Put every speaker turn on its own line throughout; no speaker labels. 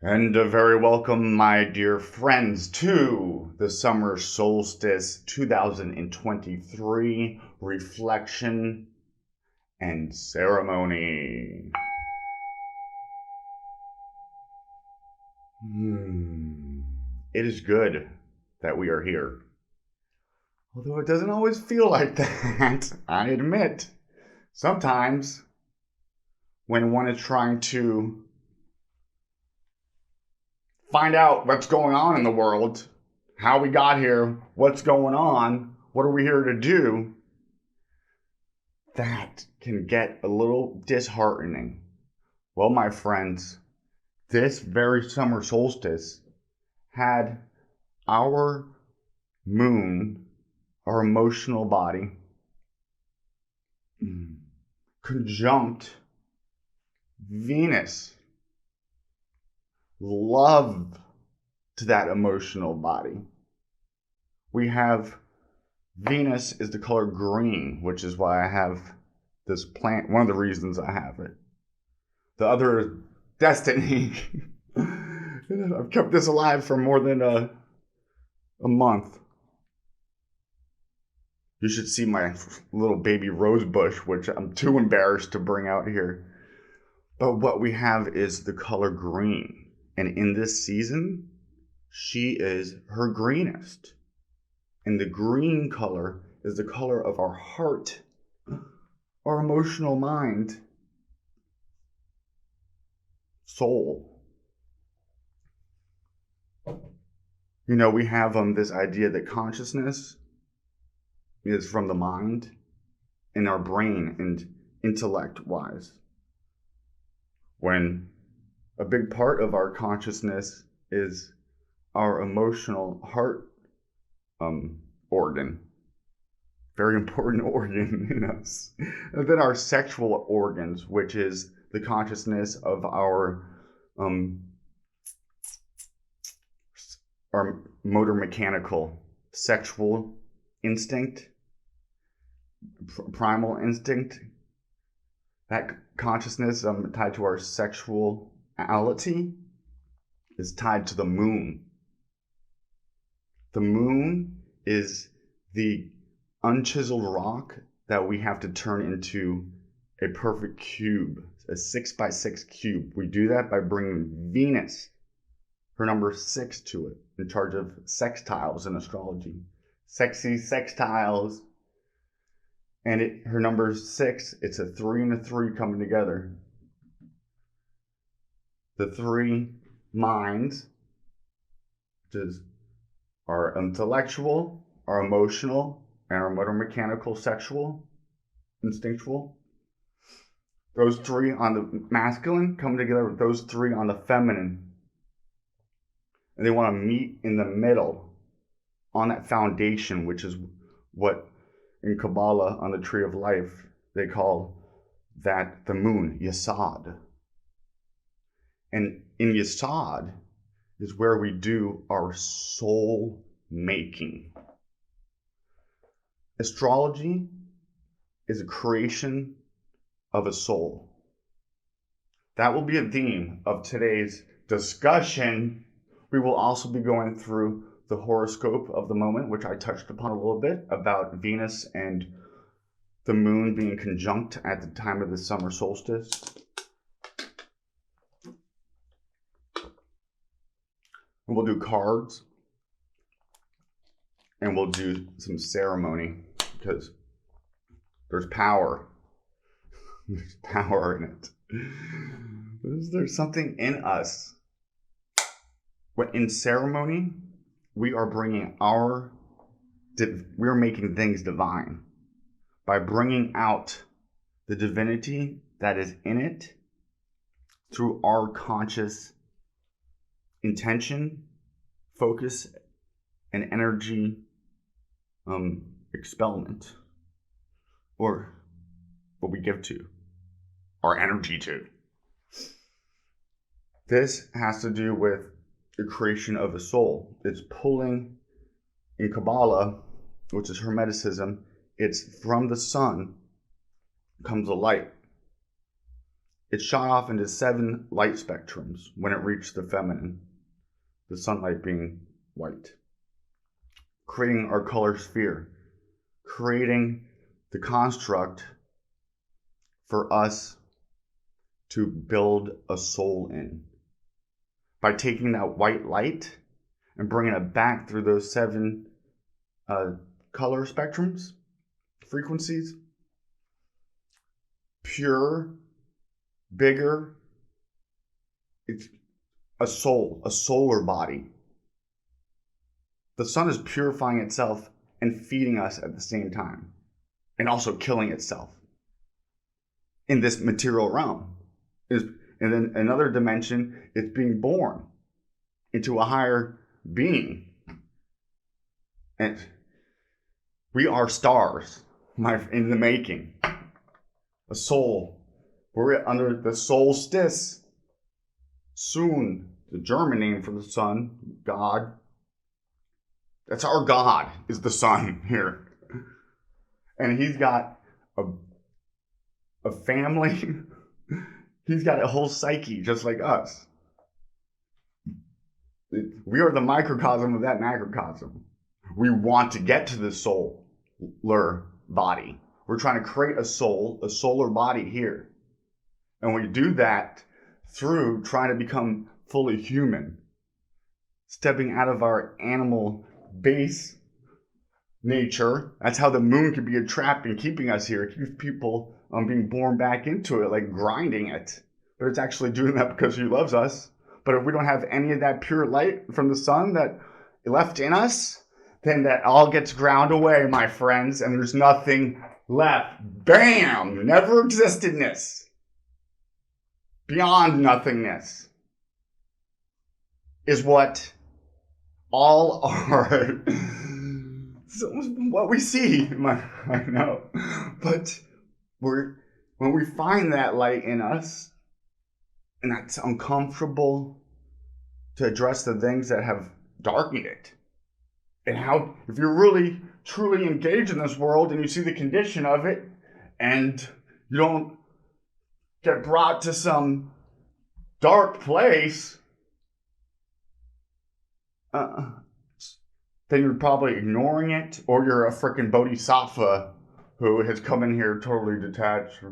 And a very welcome, my dear friends, to the Summer Solstice 2023 Reflection and Ceremony. It is good that we are here. Although it doesn't always feel like that, I admit. Sometimes, when one is trying to find out what's going on in the world, how we got here, what's going on, what are we here to do, that can get a little disheartening. Well, my friends, this very summer solstice had our moon, our emotional body, conjunct Venus. Love to that emotional body. We have Venus is the color green, which is why I have this plant. One of the reasons I have it. The other is destiny. I've kept this alive for more than a month. You should see my little baby rose bush, which I'm too embarrassed to bring out here. But what we have is the color green. And in this season, she is her greenest. And the green color is the color of our heart, our emotional mind, soul. You know, we have this idea that consciousness is from the mind and our brain and intellect-wise. When a big part of our consciousness is our emotional heart organ. Very important organ in us. And then our sexual organs, which is the consciousness of our motor mechanical sexual instinct, primal instinct. That consciousness tied to our sexuality is tied to the moon. The moon is the unchiseled rock that we have to turn into a perfect cube, a 6x6 cube. We do that by bringing Venus, her number 6, to it, in charge of sextiles in astrology. Sexy sextiles. And her number 6, it's a 3 and a 3 coming together. The 3 minds, which is our intellectual, our emotional, and our motor mechanical, sexual, instinctual. Those 3 on the masculine come together with those 3 on the feminine. And they want to meet in the middle on that foundation, which is what in Kabbalah on the Tree of Life they call that the moon, Yesod. And in Yesod is where we do our soul making. Astrology is a creation of a soul. That will be a theme of today's discussion. We will also be going through the horoscope of the moment, which I touched upon a little bit, about Venus and the moon being conjunct at the time of the summer solstice. And we'll do cards, and we'll do some ceremony, because there's power. There's power in it. There's something in us. In ceremony, we are bringing we're making things divine by bringing out the divinity that is in it through our conscious intention, focus, and energy expellment, or what we give to, our energy to. This has to do with the creation of a soul. It's pulling, in Kabbalah, which is Hermeticism, it's from the sun comes the light. it shot off into 7 light spectrums when it reached the feminine, the sunlight being white, creating our color sphere, creating the construct for us to build a soul in. By taking that white light and bringing it back through those 7 color spectrums, frequencies, pure, bigger, it's a soul, a solar body. The sun is purifying itself and feeding us at the same time, and also killing itself in this material realm. And then another dimension, it's being born into a higher being. And we are stars in the making. A soul. We're under the Solstice. Soon, the German name for the sun, God. That's our God, is the sun here. And he's got a family. He's got a whole psyche just like us. We are the microcosm of that macrocosm. We want to get to the solar body. We're trying to create a soul, a solar body here. And we do that through trying to become fully human. Stepping out of our animal base nature. That's how the moon could be trapped and keeping us here. It keeps people being born back into it, like grinding it. But it's actually doing that because she loves us. But if we don't have any of that pure light from the sun that left in us, then that all gets ground away, my friends, and there's nothing left. Bam! Never existedness. Beyond nothingness is what all are. What we see. I know. But when we find that light in us, and that's uncomfortable to address the things that have darkened it. And how, if you're really, truly engaged in this world and you see the condition of it, and you don't get brought to some dark place, then you're probably ignoring it, or you're a freaking bodhisattva who has come in here totally detached.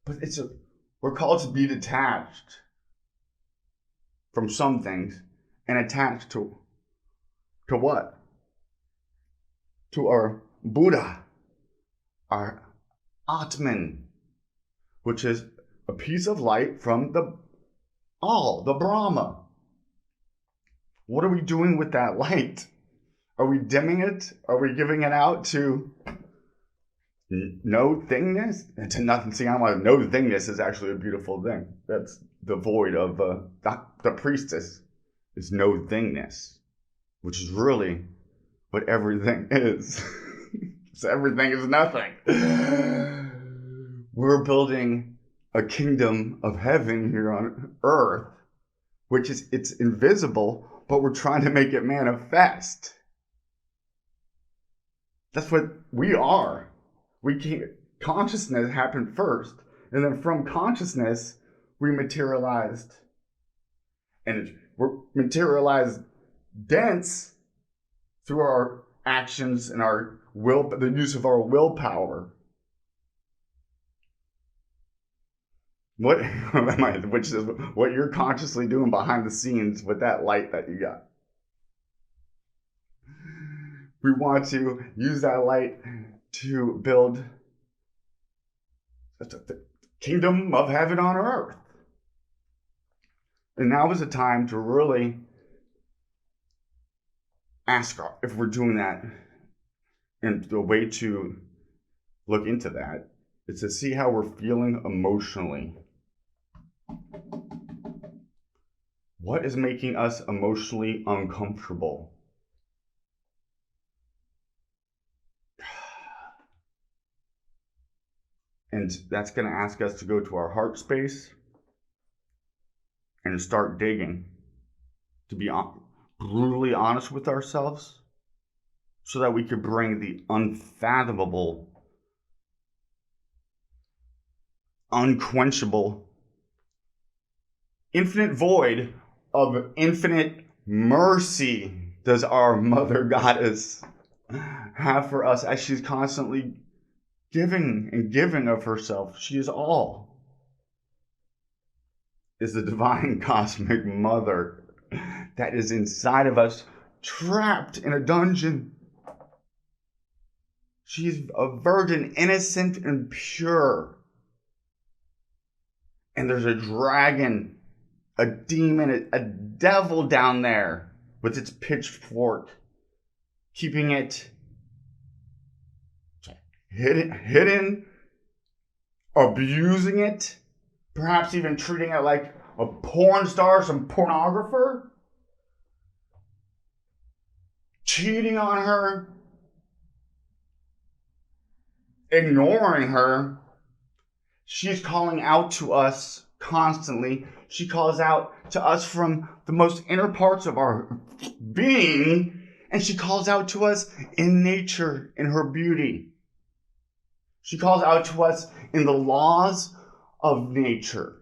But we're called to be detached from some things and attached to what? To our Buddha, our Atman, which is a piece of light from the Brahma. What are we doing with that light? Are we dimming it? Are we giving it out to no thingness? And to nothing. See, I'm like, no thingness is actually a beautiful thing. That's the void of the priestess is no thingness, which is really what everything is. So everything is nothing. We're building a kingdom of heaven here on earth, which is, it's invisible, but we're trying to make it manifest. That's what we are. Consciousness happened first, and then from consciousness, we materialized. And we're materialized dense through our actions and our will, the use of our willpower. Which is what you're consciously doing behind the scenes with that light that you got. We want to use that light to build the kingdom of heaven on earth. And now is the time to really ask if we're doing that. And the way to look into that is to see how we're feeling emotionally. What is making us emotionally uncomfortable? And that's going to ask us to go to our heart space and to start digging, to be brutally honest with ourselves, so that we could bring the unfathomable, unquenchable infinite void of infinite mercy does our Mother Goddess have for us as she's constantly giving and giving of herself. She is all. Is the divine cosmic mother that is inside of us, trapped in a dungeon. She's a virgin, innocent and pure. And there's a dragon, a demon, a devil down there with its pitchfork, keeping it hidden, abusing it, perhaps even treating it like a porn star, some pornographer, cheating on her, ignoring her. She's calling out to us constantly. She calls out to us from the most inner parts of our being, and she calls out to us in nature, in her beauty. She calls out to us in the laws of nature.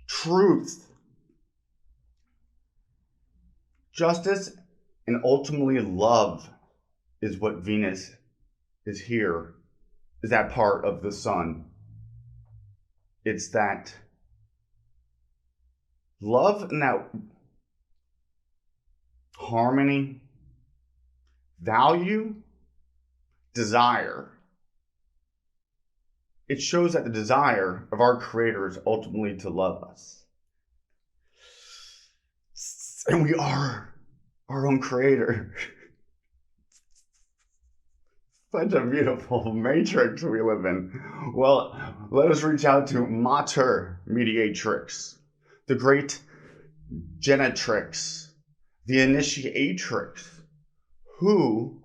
Truth, justice, and ultimately love is what Venus is here, is that part of the sun. It's that love and that harmony, value, desire. It shows that the desire of our Creator is ultimately to love us. And we are our own Creator. Such a beautiful matrix we live in. Well, let us reach out to Mater Mediatrix, the great Genetrix, the Initiatrix, who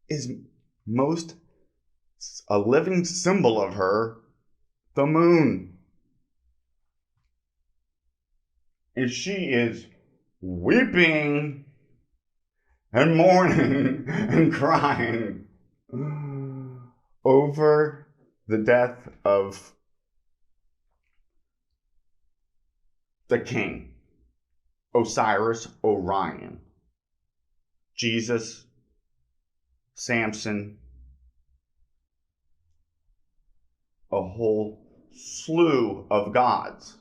is most a living symbol of her, the moon. And she is weeping and mourning and crying over the death of the king, Osiris Orion, Jesus, Samson, a whole slew of gods,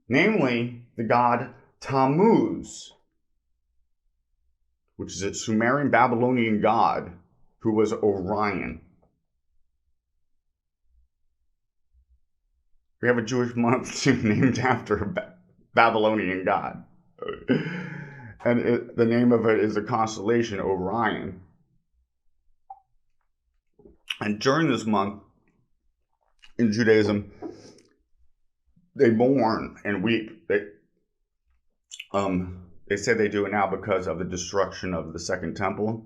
namely the god Tammuz, which is a Sumerian Babylonian god who was Orion. We have a Jewish month named after a Babylonian god. And the name of it is a constellation, Orion. And during this month, in Judaism, they mourn and weep. They say they do it now because of the destruction of the Second Temple.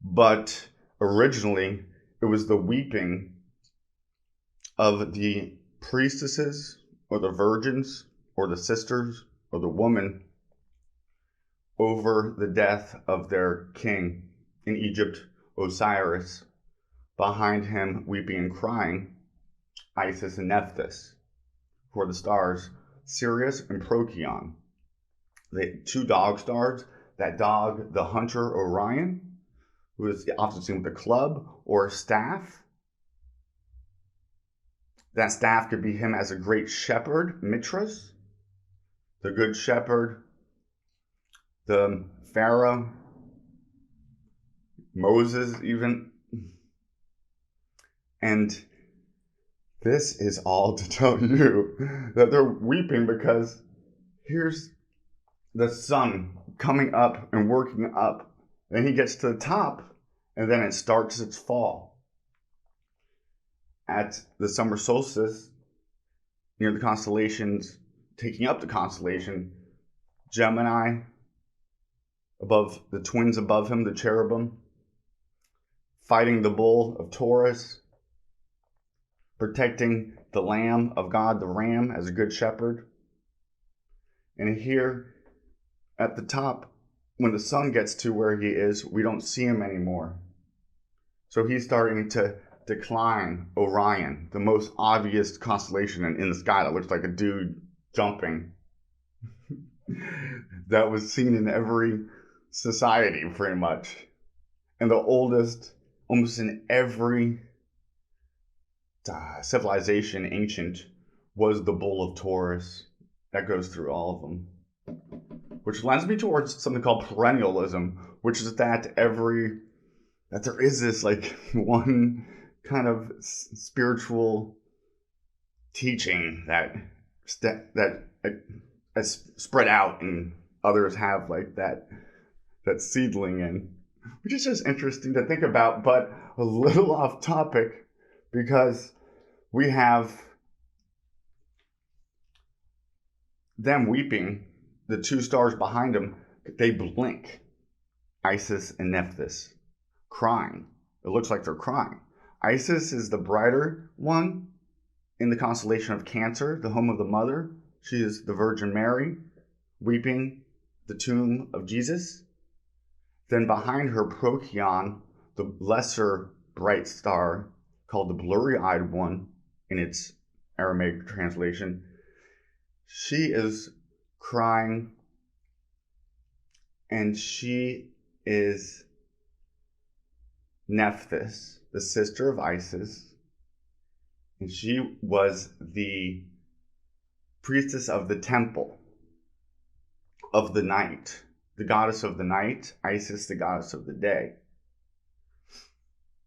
But originally, it was the weeping of the priestesses or the virgins or the sisters or the woman over the death of their king in Egypt, Osiris. Behind him, weeping and crying, Isis and Nephthys, who are the stars Sirius and Procyon. The two dog stars that dog the hunter Orion, who is often seen with a club or a staff. That staff could be him as a great shepherd, Mithras, the good shepherd, the Pharaoh, Moses even. And this is all to tell you that they're weeping because here's the sun coming up and working up. Then he gets to the top, and then it starts its fall. At the summer solstice, near the constellations, taking up the constellation, Gemini, above the twins above him, the cherubim, fighting the bull of Taurus, protecting the lamb of God, the ram, as a good shepherd. And here at the top, when the sun gets to where he is, we don't see him anymore. So he's starting to decline, Orion, the most obvious constellation in the sky that looks like a dude jumping. That was seen in every society, pretty much. And the oldest, almost in every civilization, ancient, was the bull of Taurus. That goes through all of them. Which lends me towards something called perennialism, which is that there is this like one kind of spiritual teaching that has spread out, and others have like that seedling in, which is just interesting to think about, but a little off topic because we have them weeping, the two stars behind them, they blink, Isis and Nephthys, crying. It looks like they're crying. Isis is the brighter one in the constellation of Cancer, the home of the mother. She is the Virgin Mary, weeping the tomb of Jesus. Then behind her, Procyon, the lesser bright star, called the blurry-eyed one in its Aramaic translation. She is crying, and she is Nephthys, the sister of Isis, and she was the priestess of the temple of the night, the goddess of the night, Isis, the goddess of the day.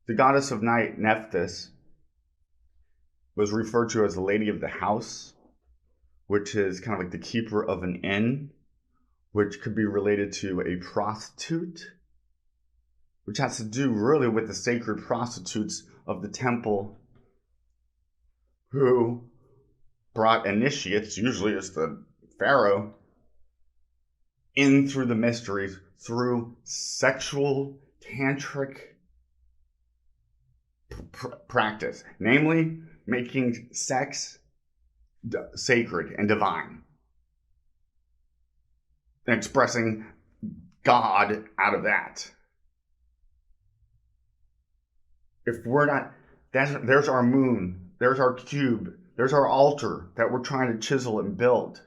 The goddess of night, Nephthys, was referred to as the lady of the house, which is kind of like the keeper of an inn, which could be related to a prostitute, which has to do really with the sacred prostitutes of the temple who brought initiates, usually it's the pharaoh, in through the mysteries, through sexual tantric practice, namely making sex sacred and divine, and expressing God out of that. If we're not, there's our moon, there's our cube, there's our altar that we're trying to chisel and build.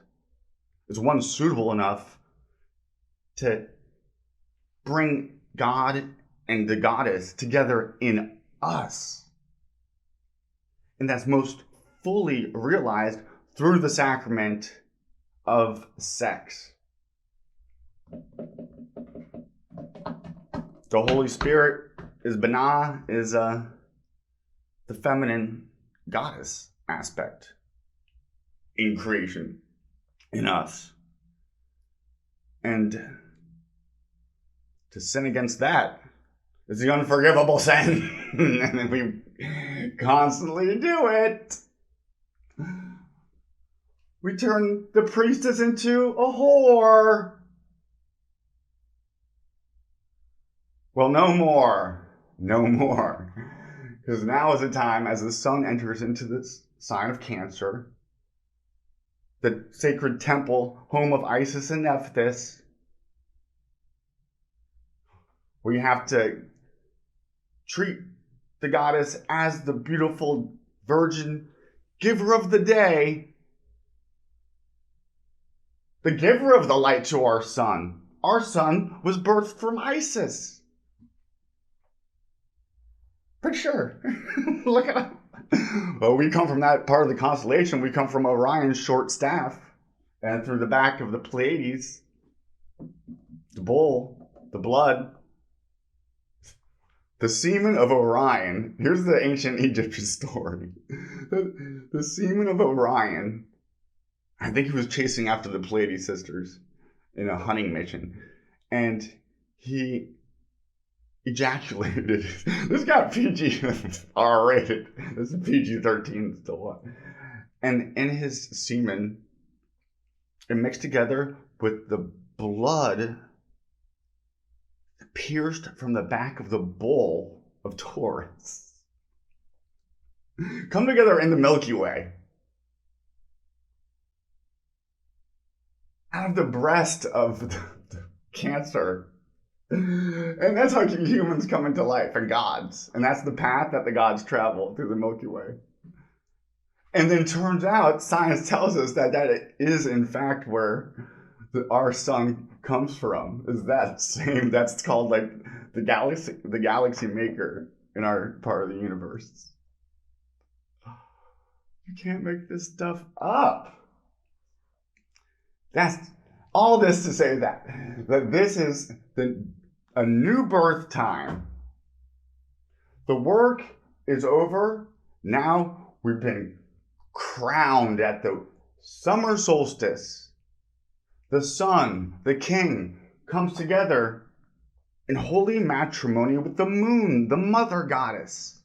Is one suitable enough to bring God and the goddess together in us? And that's most fully realized through the sacrament of sex. The Holy Spirit is Binah, is the feminine goddess aspect in creation, in us. And to sin against that is the unforgivable sin. And we constantly do it. We turn the priestess into a whore. Well, no more. No more. Because now is the time, as the sun enters into this sign of Cancer, the sacred temple, home of Isis and Nephthys, we have to treat the goddess as the beautiful virgin giver of the day, the giver of the light to our sun. Our sun was birthed from Isis. For sure. Look at it. Well, we come from that part of the constellation. We come from Orion's short staff, and through the back of the Pleiades, the bull, the blood, the semen of Orion. Here's the ancient Egyptian story. The semen of Orion, I think he was chasing after the Pleiades sisters in a hunting mission, and he ejaculated. This got PG R-rated. This is PG-13 still what? And in his semen, it mixed together with the blood that pierced from the back of the bull of Taurus. Come together in the Milky Way. Out of the breast of the Cancer And that's how humans come into life, and gods. And that's the path that the gods travel through the Milky Way. And then turns out, science tells us that that is in fact where our sun comes from. Is that same? That's called like the galaxy maker in our part of the universe. You can't make this stuff up. That's all this to say that this is a new birth time. The work is over. Now we've been crowned at the summer solstice. The sun, the king, comes together in holy matrimony with the moon, the mother goddess.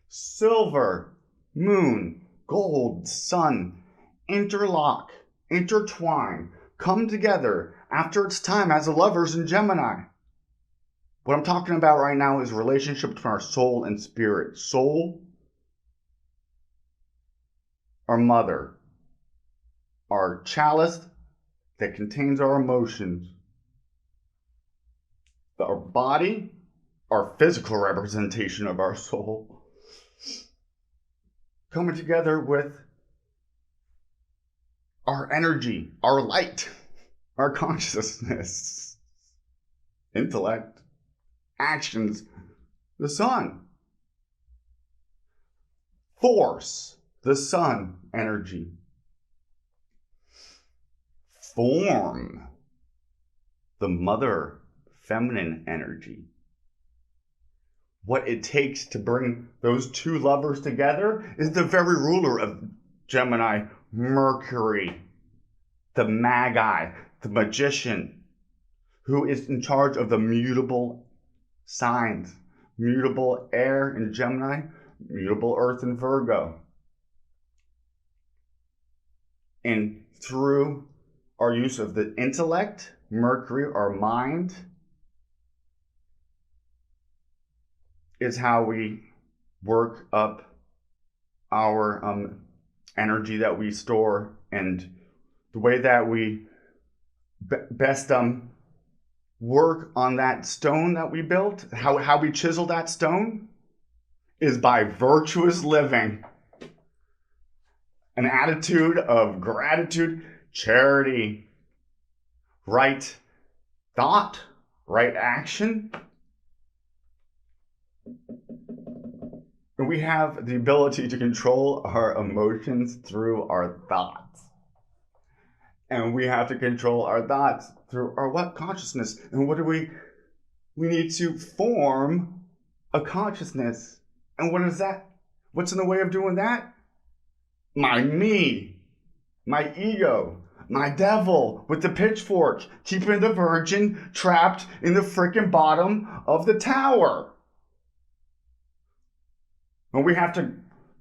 Silver, moon, gold, sun, interlock, intertwine, come together after its time as the lovers in Gemini. What I'm talking about right now is relationship between our soul and spirit. Soul, our mother, our chalice that contains our emotions, our body, our physical representation of our soul, coming together with our energy, our light, our consciousness, intellect, actions, the sun. Force, the sun, energy. Form, the mother, feminine energy. What it takes to bring those two lovers together is the very ruler of Gemini, Mercury, the magi, the magician, who is in charge of the mutable signs. Mutable air in Gemini, mutable earth in Virgo. And through our use of the intellect, Mercury, our mind, is how we work up our energy that we store, and the way that we best work on that stone that we built, how we chisel that stone, is by virtuous living. An attitude of gratitude, charity, right thought, right action. And we have the ability to control our emotions through our thoughts. And we have to control our thoughts through our what? Consciousness. And what do we need to form a consciousness. And what is that? What's in the way of doing that? My me, my ego, my devil with the pitchfork, keeping the virgin trapped in the freaking bottom of the tower. And we have to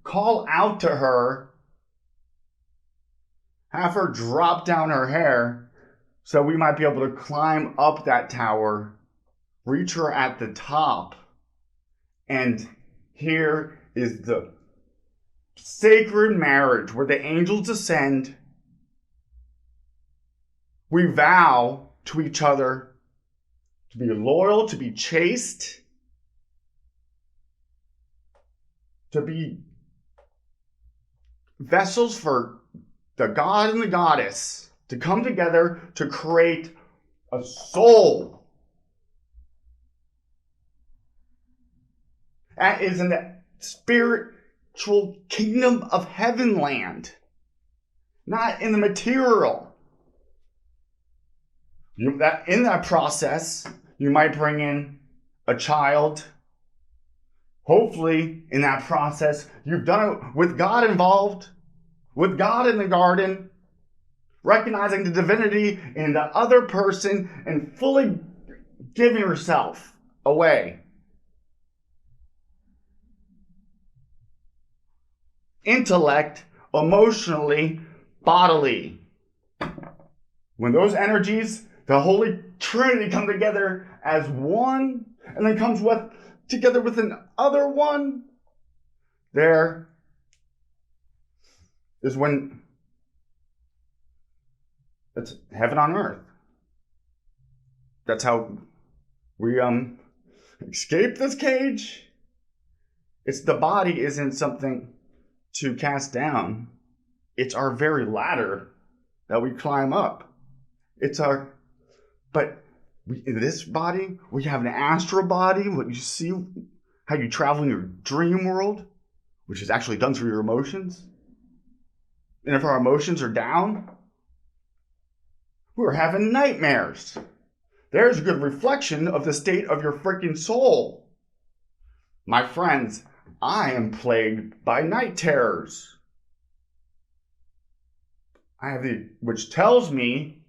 call out to her, have her drop down her hair so we might be able to climb up that tower, reach her at the top. And here is the sacred marriage where the angels descend. We vow to each other to be loyal, to be chaste, to be vessels for the god and the goddess to come together to create a soul that is in the spiritual kingdom of heaven land, not in the material. In that process, you might bring in a child. Hopefully, in that process, you've done it with God involved, with God in the garden, recognizing the divinity in the other person and fully giving yourself away. Intellect, emotionally, bodily. When those energies, the Holy Trinity, come together as one, and then comes together with another one, there is when it's heaven on earth. That's how We escape this cage. It's the body isn't something to cast down. It's our very ladder that we climb up. In this body, we have an astral body, what you see, how you travel in your dream world, which is actually done through your emotions. And if our emotions are down, we're having nightmares. There's a good reflection of the state of your freaking soul. My friends, I am plagued by night terrors. Which tells me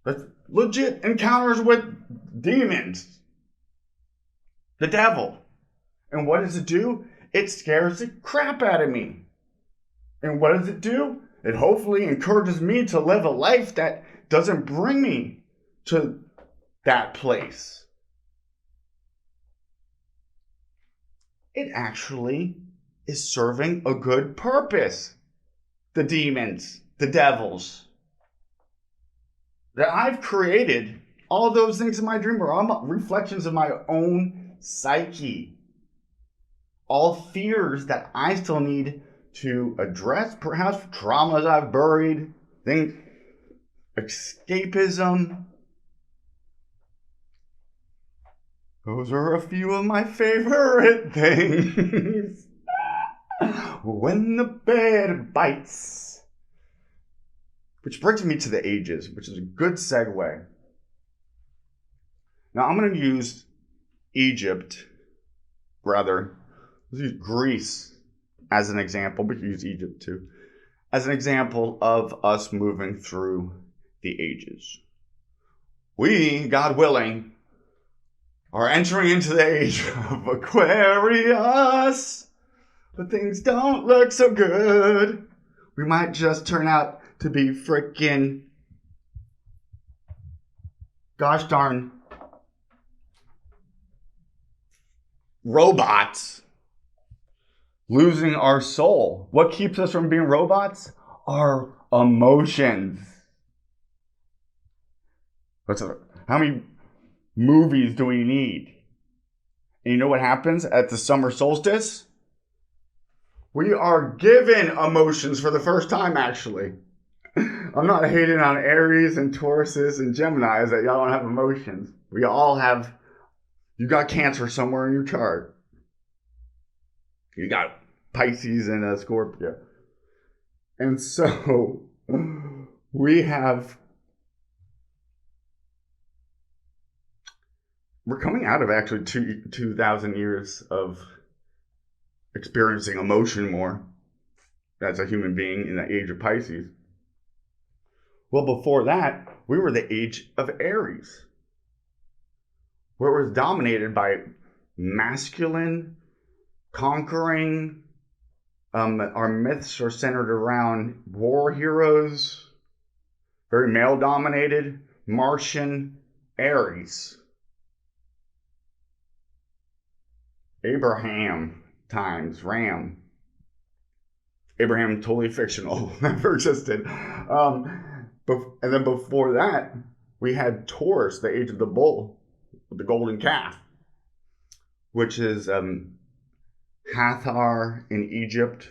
that legit encounters with demons, the devil. And what does it do? It scares the crap out of me. And what does it do? It hopefully encourages me to live a life that doesn't bring me to that place. It actually is serving a good purpose. The demons, the devils that I've created, all those things in my dream are all reflections of my own psyche. All fears that I still need to address, perhaps traumas I've buried, things, escapism. Those are a few of my favorite things. When the bed bites. Which brings me to the ages, which is a good segue. Now I'm going to use let's use Greece as an example, but use Egypt too, as an example of us moving through the ages. We, God willing, are entering into the age of Aquarius, but things don't look so good. We might just turn out to be freaking gosh darn robots, losing our soul. What keeps us from being robots? Our emotions. How many movies do we need? And you know what happens at the summer solstice? We are given emotions for the first time, actually. I'm not hating on Aries and Tauruses and Geminis that y'all don't have emotions. We all have. You got Cancer somewhere in your chart. You got Pisces and Scorpio. And so we're coming out of actually 2,000 years of experiencing emotion more as a human being in the age of Pisces. Well, before that, we were the age of Aries, where it was dominated by masculine, conquering. Our myths are centered around war heroes, very male-dominated, Martian, Aries. Abraham times Ram. Abraham totally fictional, never existed. And then before that, we had Taurus, the age of the bull, the golden calf, which is Hathor in Egypt,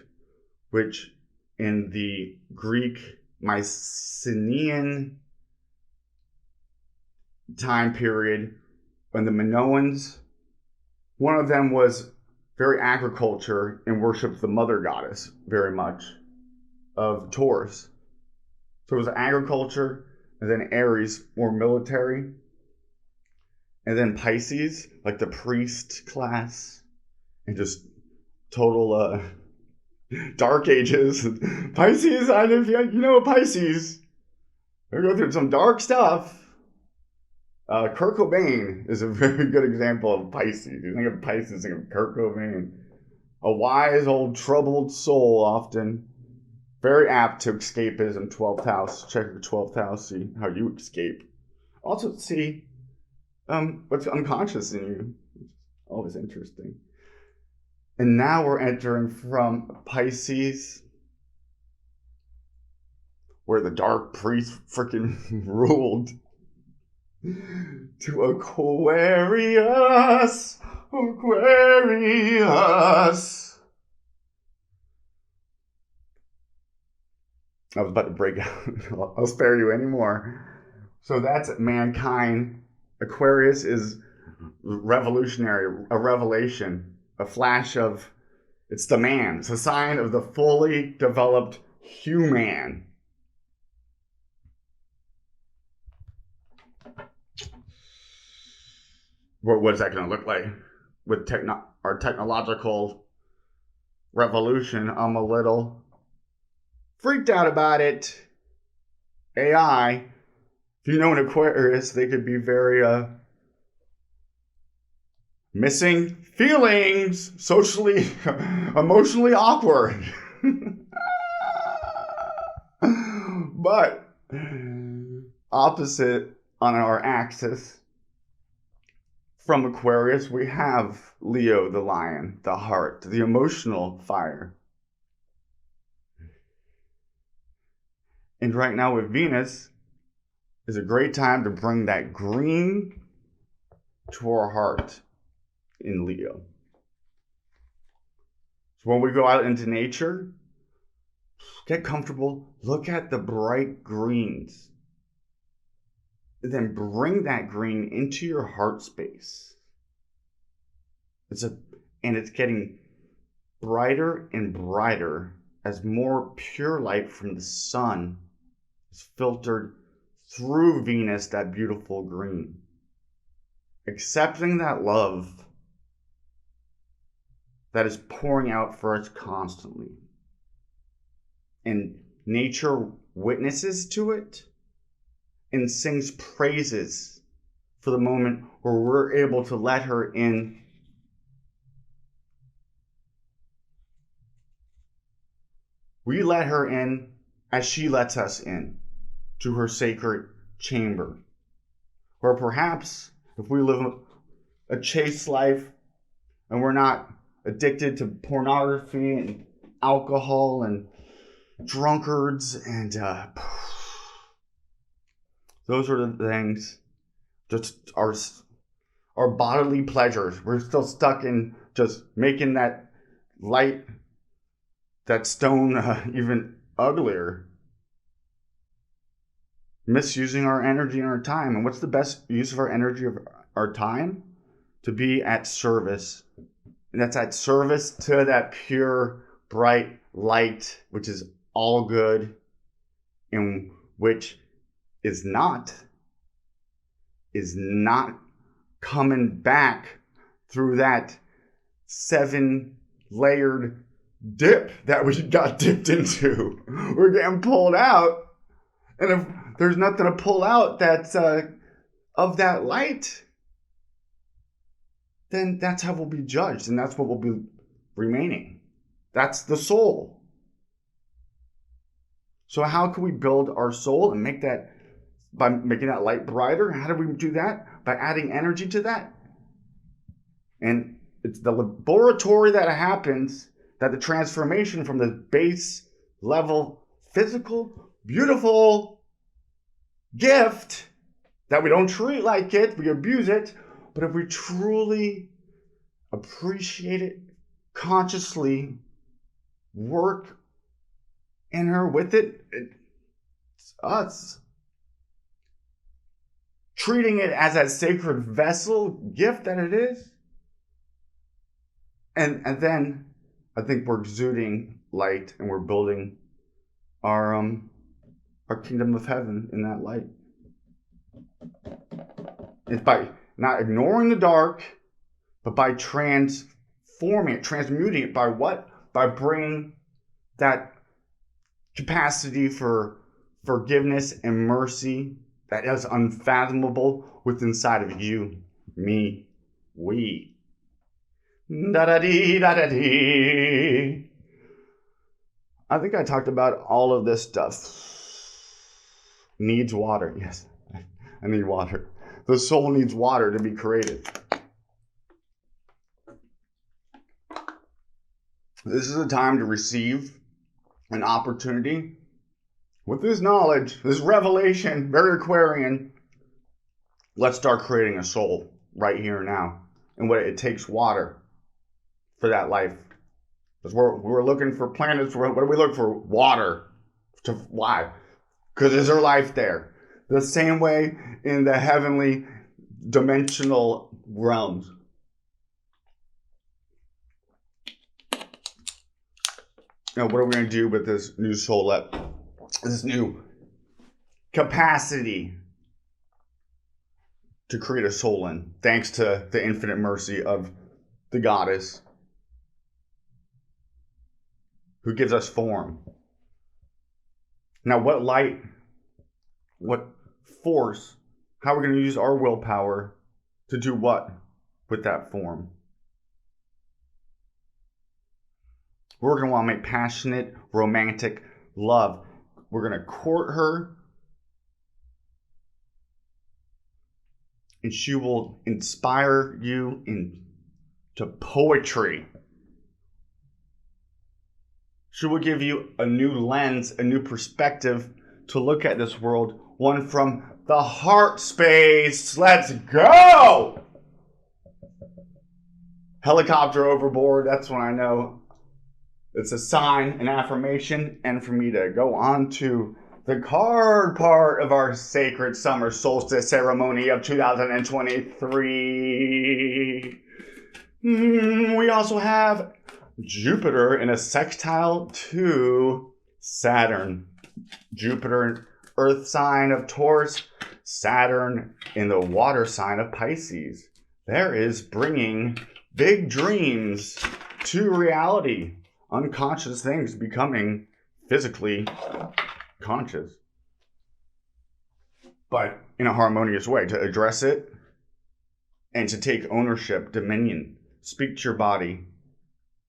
which in the Greek Mycenaean time period, when the Minoans, one of them was very agriculture and worshipped the mother goddess very much of Taurus. So it was agriculture, and then Aries, more military, and then Pisces, like the priest class, and just total dark ages. Pisces, I don't know if you know Pisces. They're going through some dark stuff. Kurt Cobain is a very good example of Pisces. You think of Pisces, think of Kurt Cobain. A wise, old, troubled soul, often. Very apt to escapism, 12th house. Check your 12th house, see how you escape. Also, see what's unconscious in you. Always interesting. And now we're entering from Pisces, where the dark priest freaking ruled. to Aquarius, Aquarius. I was about to break out. I'll spare you anymore. So that's mankind. Aquarius is revolutionary, a revelation, a flash of, it's the man. It's a sign of the fully developed human. What is that going to look like with our technological revolution? I'm a little freaked out about it. AI, if you know an Aquarius, they could be very missing feelings, socially, emotionally awkward. But opposite on our axis from Aquarius, we have Leo, the lion, the heart, the emotional fire. And right now with Venus is a great time to bring that green to our heart in Leo. So when we go out into nature, get comfortable, look at the bright greens, and then bring that green into your heart space. And it's getting brighter and brighter as more pure light from the sun is filtered through Venus, that beautiful green. Accepting that love that is pouring out for us constantly. And nature witnesses to it and sings praises for the moment where we're able to let her in. We let her in as she lets us in to her sacred chamber. Or perhaps if we live a chaste life and we're not addicted to pornography and alcohol and drunkards and those are the things, just our bodily pleasures. We're still stuck in just making that light, that stone even uglier. Misusing our energy and our time. And what's the best use of our energy, of our time? To be at service. And that's at service to that pure, bright light, which is all good, and which is not coming back through that 7-layered dip that we got dipped into. We're getting pulled out. And if there's nothing to pull out that's of that light, then that's how we'll be judged, and that's what will be remaining. That's the soul. So how can we build our soul and make that, by making that light brighter? How do we do that? By adding energy to that. And it's the laboratory that happens, that the transformation from the base level, physical, beautiful gift that we don't treat like it, we abuse it, but if we truly appreciate it, consciously work in her with it, it's us. Treating it as a sacred vessel, gift that it is. And then I think we're exuding light and we're building our kingdom of heaven in that light. It's by not ignoring the dark, but by transforming it, transmuting it. By what? By bringing that capacity for forgiveness and mercy that is unfathomable within inside of you, me, we. Da-da-dee, da-da-dee. I think I talked about all of this stuff. Needs water. Yes, I need water. The soul needs water to be created. This is a time to receive an opportunity with this knowledge, this revelation, very Aquarian, Let's start creating a soul right here and now. And what it takes water for that life. Because we're looking for planets. What do we look for? Water. Why? Because is there life there? The same way in the heavenly dimensional realms. Now, what are we going to do with this new soul, this new capacity to create a soul in, thanks to the infinite mercy of the goddess who gives us form? Now, what light, what force, how are we going to use our willpower to do what with that form? We're going to want to make passionate, romantic love. We're going to court her, and she will inspire you into poetry. She will give you a new lens, a new perspective to look at this world, one from the heart space. Let's go! Helicopter overboard, that's when I know it's a sign, an affirmation, and for me to go on to the card part of our sacred summer solstice ceremony of 2023. We also have Jupiter in a sextile to Saturn. Jupiter, earth sign of Taurus, Saturn in the water sign of Pisces. There is bringing big dreams to reality. Unconscious things becoming physically conscious. But in a harmonious way, to address it and to take ownership, dominion. Speak to your body.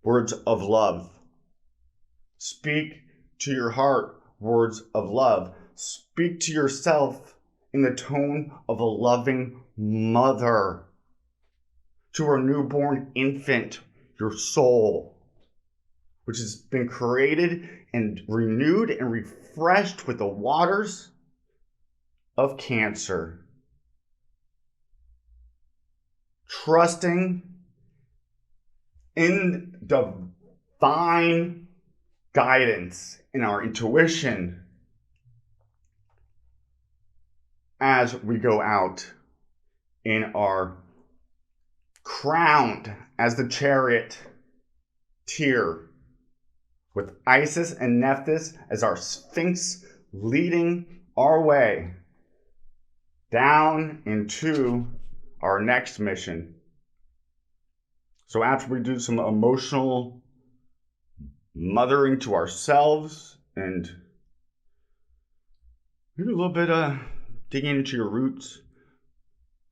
Words of love. Speak to your heart. Words of love. Speak to yourself in the tone of a loving mother. To her newborn infant, your soul, which has been created and renewed and refreshed with the waters of Cancer. Trusting in divine guidance, in our intuition, as we go out in our crowned as the chariot tier, with Isis and Nephthys as our Sphinx leading our way down into our next mission. So after we do some emotional mothering to ourselves and maybe a little bit of digging into your roots,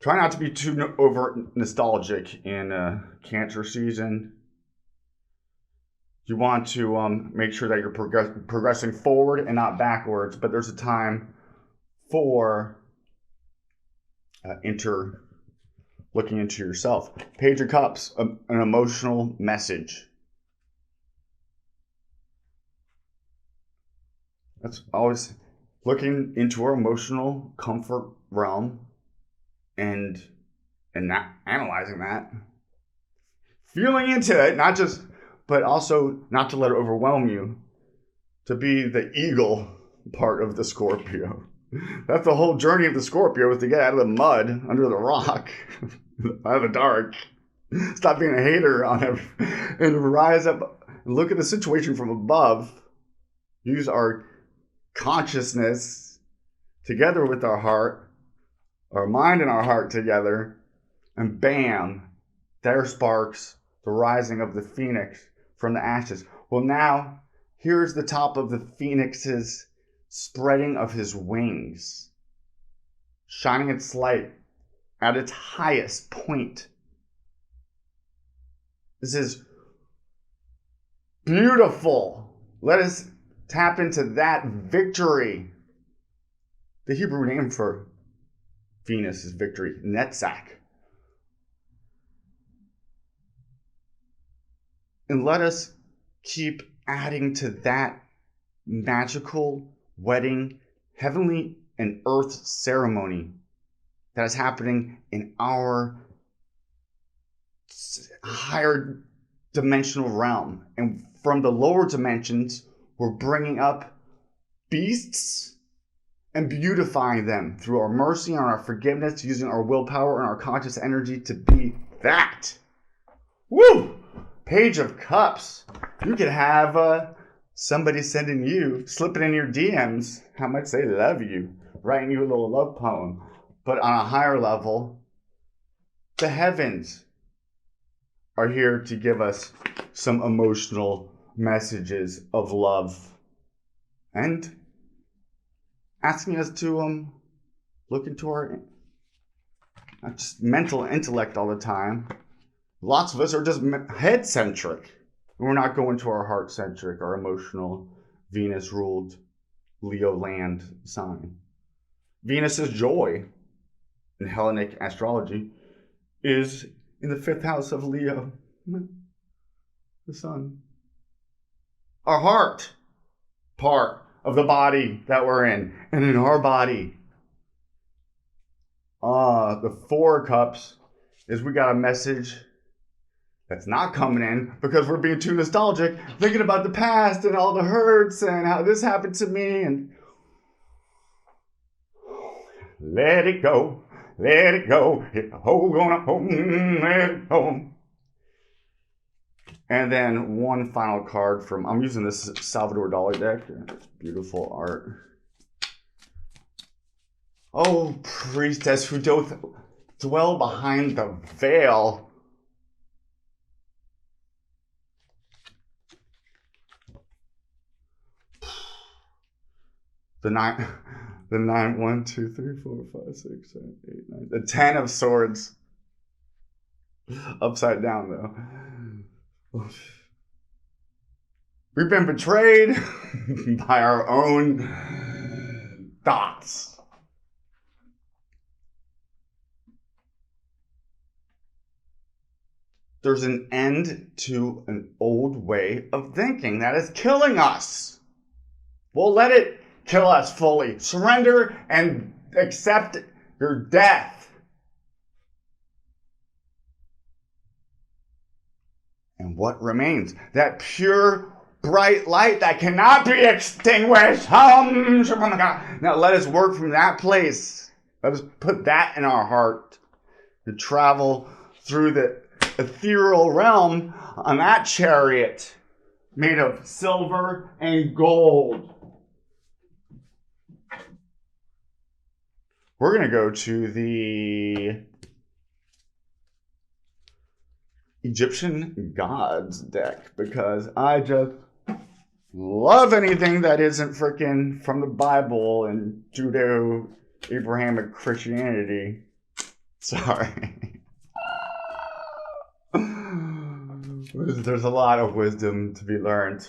try not to be too over nostalgic in Cancer season. You want to make sure that you're progressing forward and not backwards, but there's a time for looking into yourself. Page of Cups, an emotional message. That's always looking into our emotional comfort realm and not analyzing that. Feeling into it, but also not to let it overwhelm you. To be the eagle part of the Scorpio. That's the whole journey of the Scorpio, is to get out of the mud, under the rock, out of the dark. Stop being a hater on it and rise up and look at the situation from above. Use our consciousness together with our heart, our mind and our heart together, and bam, there sparks the rising of the phoenix from the ashes. Well, now, here's the top of the phoenix's spreading of his wings, shining its light at its highest point. This is beautiful. Let us tap into that victory. The Hebrew name for Venus is victory, Netzach. And let us keep adding to that magical wedding, heavenly and earth ceremony that is happening in our higher dimensional realm. And from the lower dimensions, we're bringing up beasts and beautifying them through our mercy and our forgiveness, using our willpower and our conscious energy to be that. Woo! Page of Cups. You could have somebody slipping in your DMs how much they love you, writing you a little love poem. But on a higher level, the heavens are here to give us some emotional messages of love and asking us to look into our not just mental intellect all the time. Lots of us are just head-centric. We're not going to our heart-centric, our emotional, Venus-ruled Leo land sign. Venus's joy in Hellenic astrology is in the 5th house of Leo, the sun. Our heart, part of the body that we're in, and in our body. The 4 of Cups is we got a message that's not coming in because we're being too nostalgic, thinking about the past and all the hurts and how this happened to me, and let it go, hit the hole, gonna home, let it go. And then one final card from, I'm using this Salvador Dali deck. It's beautiful art. Oh, priestess who doth dwell behind the veil. The 9, 1, 2, 3, 4, 5, 6, 7, 8, 9. The 10 of Swords. Upside down, though. We've been betrayed by our own thoughts. There's an end to an old way of thinking that is killing us. We'll let it kill us fully. Surrender and accept your death. And what remains? That pure, bright light that cannot be extinguished. Now let us work from that place. Let us put that in our heart and travel through the ethereal realm on that chariot made of silver and gold. We're going to go to the Egyptian gods deck because I just love anything that isn't freaking from the Bible and Judeo-Abrahamic Christianity. Sorry. There's a lot of wisdom to be learned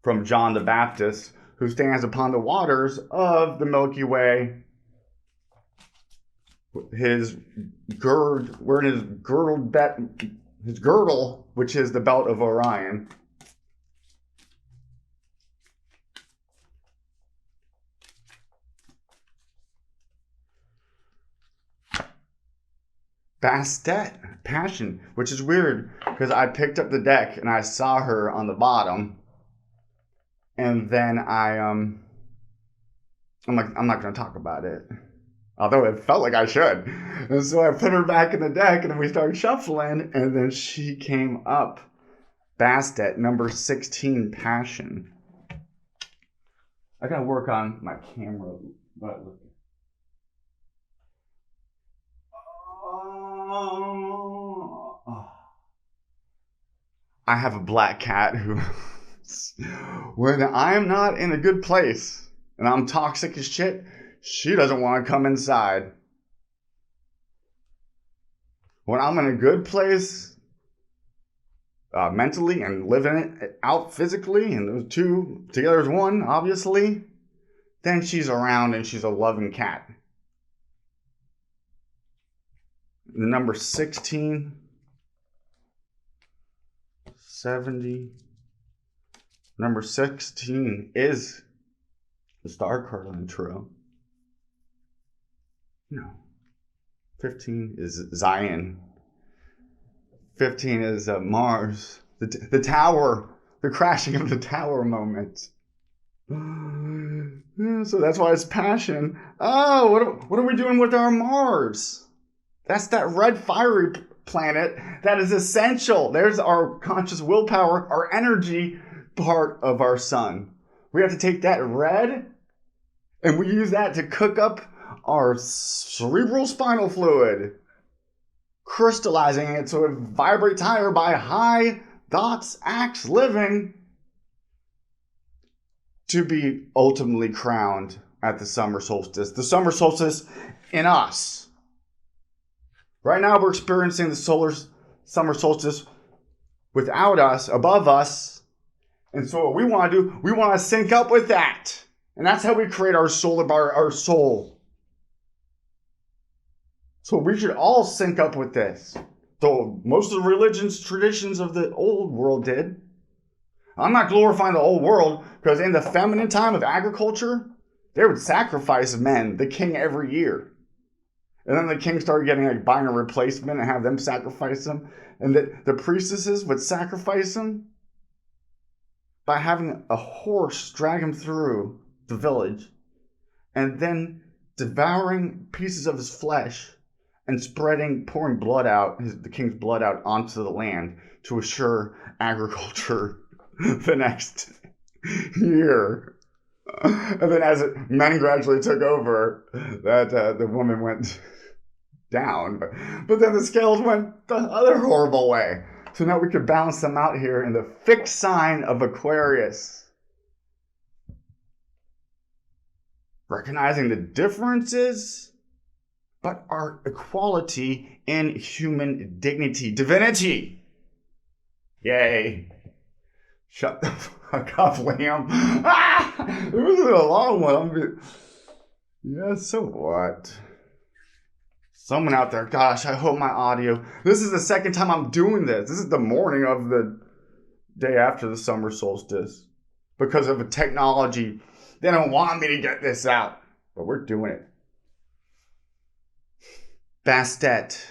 from John the Baptist, who stands upon the waters of the Milky Way. Wearing his girdle, which is the belt of Orion. Bastet, passion, which is weird because I picked up the deck and I saw her on the bottom, and then I'm like, I'm not going to talk about it. Although it felt like I should. And so I put her back in the deck and then we started shuffling and then she came up. Bastet, number 16, passion. I gotta work on my camera. I have a black cat who, when I am not in a good place and I'm toxic as shit, she doesn't want to come inside. When I'm in a good place, mentally and living it out physically, and those two together as one, obviously, then she's around and she's a loving cat. The number 16, 70. Number 16 is the star card on the tarot. No. 15 is Zion. 15 is Mars. The tower. The crashing of the tower moment. So that's why it's passion. Oh, what are we doing with our Mars? That's that red fiery planet that is essential. There's our conscious willpower, our energy part of our sun. We have to take that red and we use that to cook up our cerebral spinal fluid, crystallizing it so it vibrates higher by high thoughts, acts, living, to be ultimately crowned at the summer solstice. The summer solstice in us. Right now we're experiencing the summer solstice without us, above us. And so what we want to do, we want to sync up with that. And that's how we create our soul. So we should all sync up with this. So most of the religions, traditions of the old world did. I'm not glorifying the old world, because in the feminine time of agriculture, they would sacrifice men, the king, every year. And then the king started getting like buying a replacement and have them sacrifice them. And the priestesses would sacrifice them by having a horse drag him through the village and then devouring pieces of his flesh and pouring blood out, the king's blood out onto the land to assure agriculture the next year. And then as men gradually took over, that the woman went down. But then the scales went the other horrible way. So now we could balance them out here in the fixed sign of Aquarius. Recognizing the differences, but our equality in human dignity, divinity. Yay. Shut the fuck up, Liam. Ah! It was a long one. Yeah, so what? Someone out there, gosh, I hope my audio. This is the second time I'm doing this. This is the morning of the day after the summer solstice. Because of a technology. They don't want me to get this out. But we're doing it. Bastet,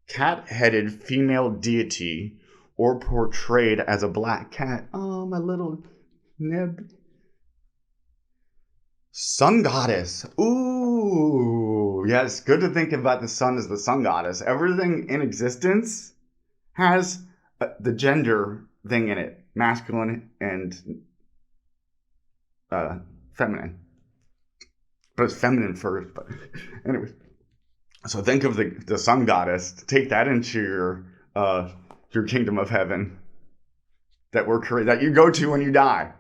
cat-headed female deity, or portrayed as a black cat. Oh, my little nib. Sun goddess. Ooh, yes, good to think about the sun as the sun goddess. Everything in existence has the gender thing in it. Masculine and feminine. But it's feminine first. But anyways. So think of the sun goddess. Take that into your kingdom of heaven that you go to when you die.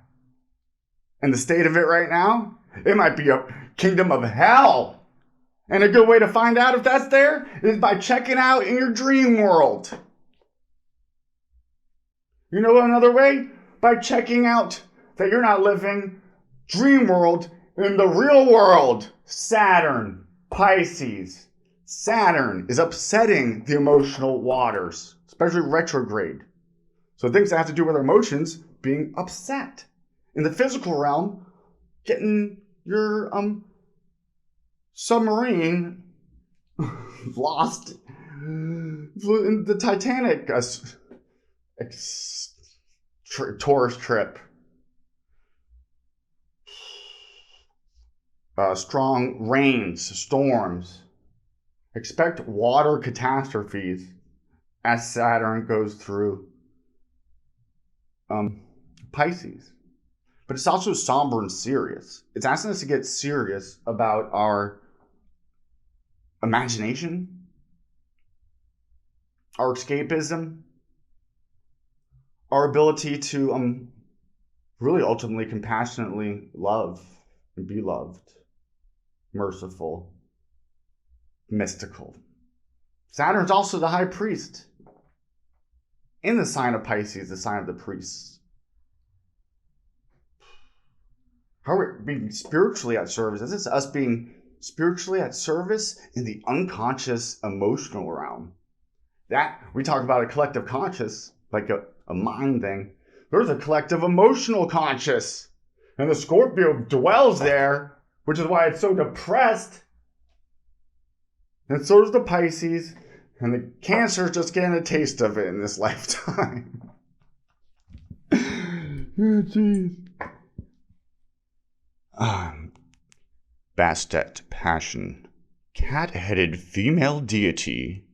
And the state of it right now, it might be a kingdom of hell. And a good way to find out if that's there is by checking out in your dream world. You know another way? By checking out that you're not living dream world in the real world. Saturn, Pisces. Saturn is upsetting the emotional waters, especially retrograde. So things that have to do with our emotions being upset. In the physical realm, getting your submarine lost in the Titanic tourist trip. Strong rains, storms. Expect water catastrophes as Saturn goes through Pisces. But it's also somber and serious. It's asking us to get serious about our imagination, our escapism, our ability to really ultimately compassionately love and be loved, merciful, mystical. Saturn's also the high priest in the sign of Pisces, the sign of the priests. How are we being spiritually at service? This is us being spiritually at service in the unconscious emotional realm. That, we talk about a collective conscious, like a mind thing. There's a collective emotional conscious. And the Scorpio dwells there, which is why it's so depressed. And so does the Pisces. And the Cancer is just getting a taste of it in this lifetime. Oh, jeez. Bastet passion. Cat-headed female deity,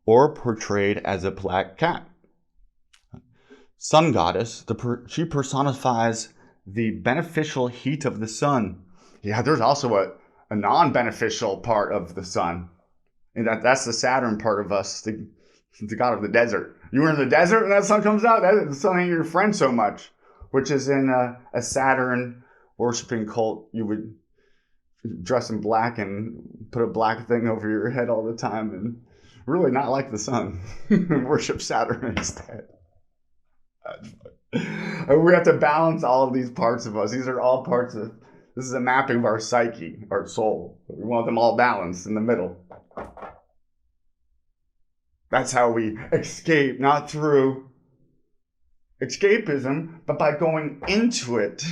or portrayed as a black cat. Sun goddess, she personifies the beneficial heat of the sun. Yeah, there's also a non-beneficial part of the sun. And that's the Saturn part of us, the god of the desert. You were in the desert and that sun comes out, the sun ain't your friend so much. Which is in a Saturn worshipping cult, you would dress in black and put a black thing over your head all the time and really not like the sun and worship Saturn instead. We have to balance all of these parts of us. These are all parts of, this is a mapping of our psyche, our soul. We want them all balanced in the middle. That's how we escape, not through escapism, but by going into it,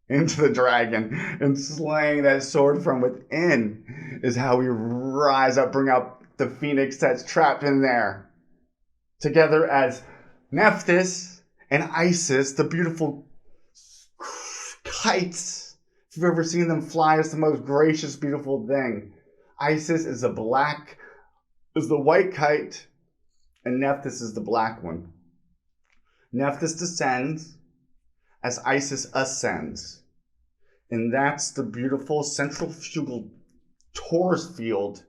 into the dragon, and slaying that sword from within is how we rise up, bring out the phoenix that's trapped in there. Together as Nephthys and Isis, the beautiful kites. If you've ever seen them fly, it's the most gracious, beautiful thing. Isis is the white kite, and Nephthys is the black one. Nephthys descends as Isis ascends. And that's the beautiful centrifugal torus field.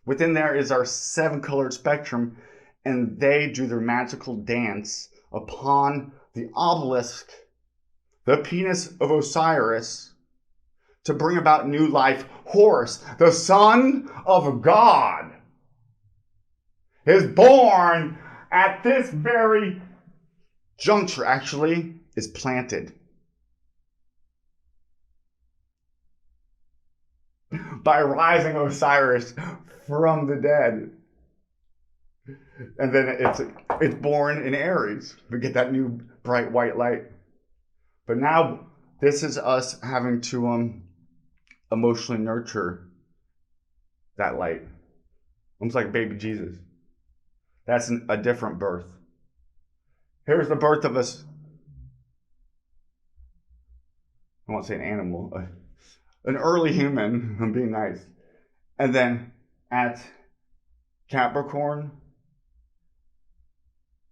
Within there is our 7-colored spectrum, and they do their magical dance upon the obelisk, the penis of Osiris, to bring about new life. Horus, the son of God, is born at this very juncture, actually, is planted by rising Osiris from the dead. And then it's born in Aries. We get that new bright white light. But now this is us having to emotionally nurture that light. Almost like baby Jesus. That's a different birth. Here's the birth of us. I won't say an animal. An early human. I'm being nice. And then at Capricorn.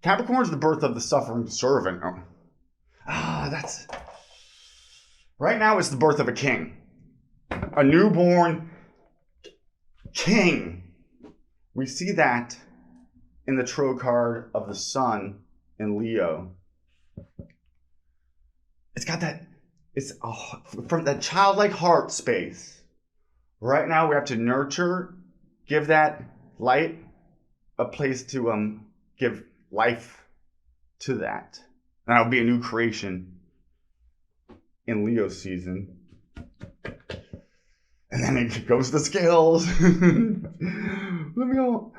Capricorn is the birth of the suffering servant. That's... Right now it's the birth of a king. A newborn king. We see that in the tarot card of the sun in Leo. It's got that, from that childlike heart space. Right now we have to nurture, give that light a place to give life to that. And that'll be a new creation in Leo season. And then it goes to scales. Let me go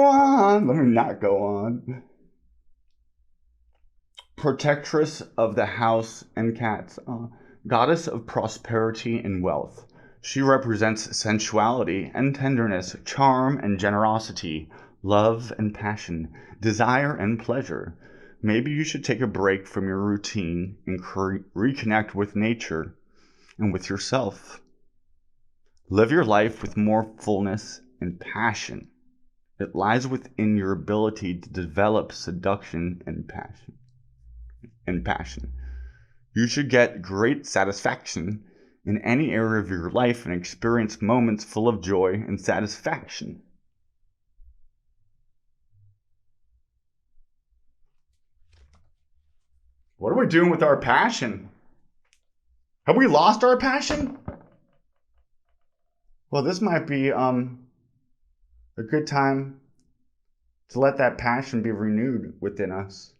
on. Let me not go on. Protectress of the house and cats. Goddess of prosperity and wealth. She represents sensuality and tenderness, charm and generosity, love and passion, desire and pleasure. Maybe you should take a break from your routine and reconnect with nature and with yourself. Live your life with more fullness and passion. It lies within your ability to develop seduction and passion. You should get great satisfaction in any area of your life and experience moments full of joy and satisfaction. What are we doing with our passion? Have we lost our passion? Well, this might be a good time to let that passion be renewed within us.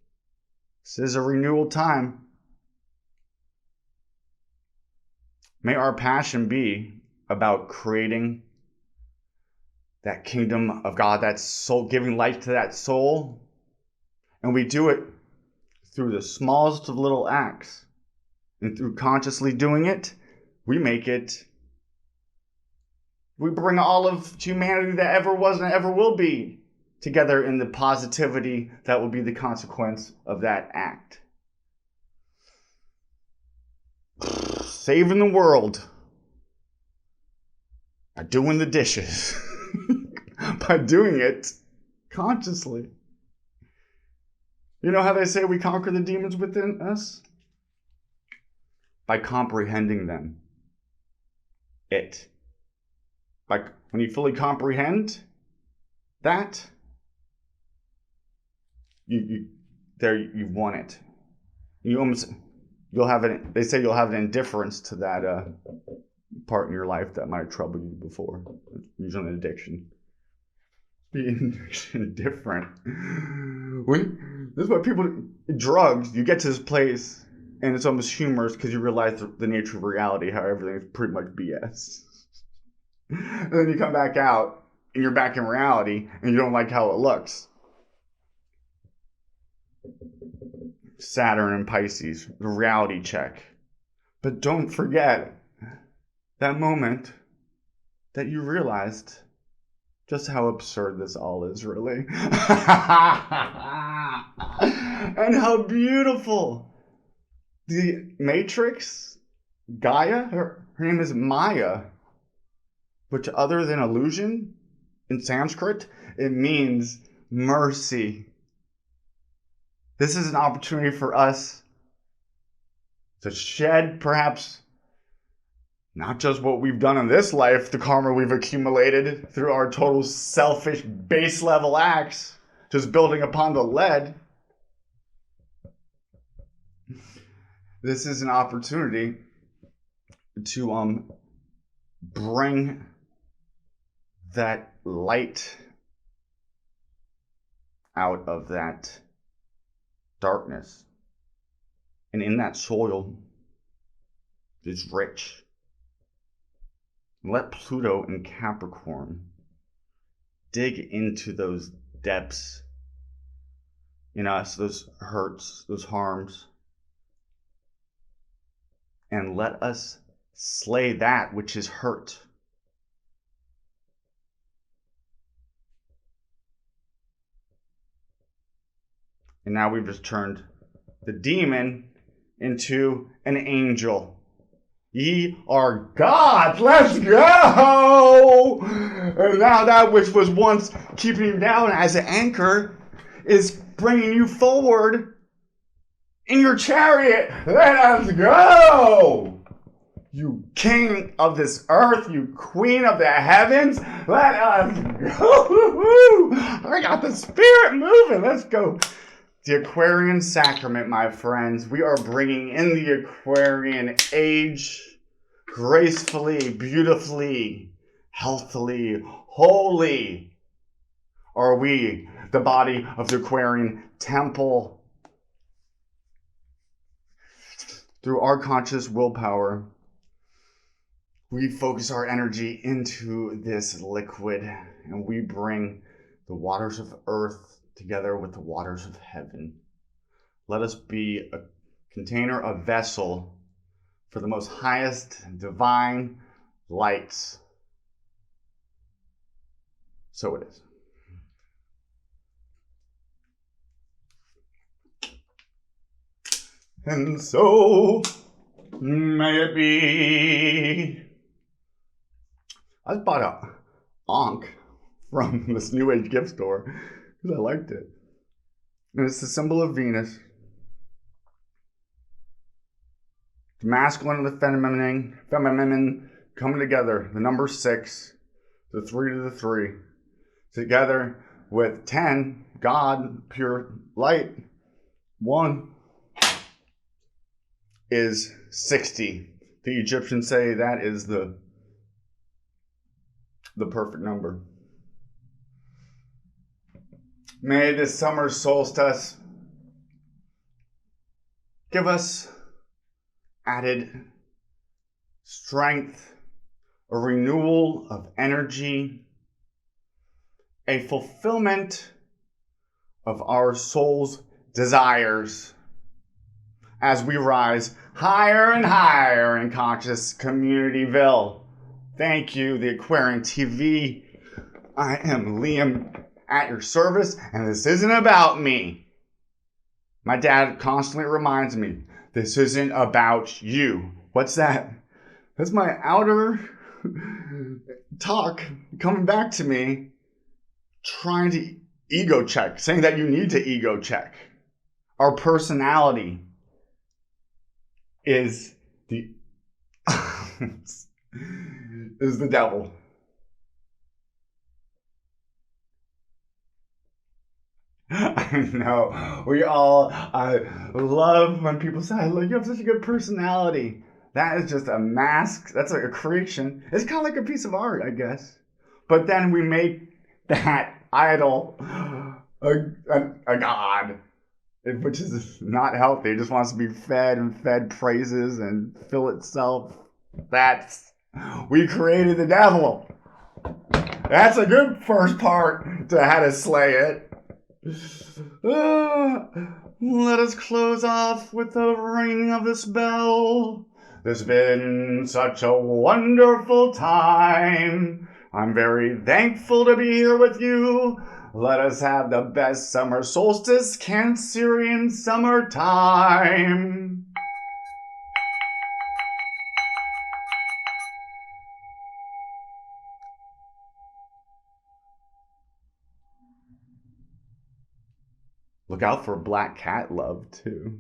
This is a renewal time. May our passion be about creating that kingdom of God, that soul, giving life to that soul. And we do it through the smallest of little acts. And through consciously doing it, we make it We bring all of humanity that ever was and ever will be together in the positivity that will be the consequence of that act. Saving the world by doing the dishes, by doing it consciously. You know how they say we conquer the demons within us? By comprehending them. When you fully comprehend that, you've won it. They say you'll have an indifference to that part in your life that might trouble you before. Usually an addiction. Being indifferent. This is what drugs, you get to this place and it's almost humorous because you realize the nature of reality, how everything is pretty much BS. And then you come back out and you're back in reality and you don't like how it looks. Saturn and Pisces, the reality check. But don't forget that moment that you realized just how absurd this all is, really. And how beautiful. The Matrix, Gaia, her name is Maya, which other than illusion, in Sanskrit, it means mercy. This is an opportunity for us to shed perhaps not just what we've done in this life, the karma we've accumulated through our total selfish base level acts, just building upon the lead. This is an opportunity to bring that light out of that darkness. And in that soil is rich. Let Pluto and Capricorn dig into those depths in us, those hurts, those harms, and let us slay that which is hurt. And now we've just turned the demon into an angel. Ye are gods. Let's go! And now that which was once keeping you down as an anchor is bringing you forward in your chariot. Let us go! You king of this earth, you queen of the heavens, let us go! I got the spirit moving. Let's go. The Aquarian sacrament, my friends. We are bringing in the Aquarian age gracefully, beautifully, healthily, wholly. Are we the body of the Aquarian temple? Through our conscious willpower, we focus our energy into this liquid and we bring the waters of earth together with the waters of heaven. Let us be a container, a vessel for the most highest divine lights. So it is. And so may it be. I just bought a Ankh from this New Age gift store because I liked it. And it's the symbol of Venus. The masculine and the feminine coming together. The number 6, the 3 to the 3. Together with 10, God, pure light. 1 is 60. The Egyptians say that is the perfect number. May this summer solstice give us added strength, a renewal of energy, a fulfillment of our soul's desires as we rise higher and higher in conscious communityville. Thank you, the Aquarian TV. I am Liam at your service, and this isn't about me. My dad constantly reminds me, this isn't about you. What's that? That's my outer talk coming back to me, trying to ego check, saying that you need to ego check. Our personality is the is the devil. I know. I love when people say, look, you have such a good personality. That is just a mask. That's like a creation. It's kind of like a piece of art, I guess. But then we make that idol a god, which is not healthy. It just wants to be fed and fed praises and fill itself. We created the devil. That's a good first part to how to slay it. Let us close off with the ringing of this bell. There's been such a wonderful time. I'm very thankful to be here with you. Let us have the best summer solstice, Cancerian summertime. Look out for black cat love, too.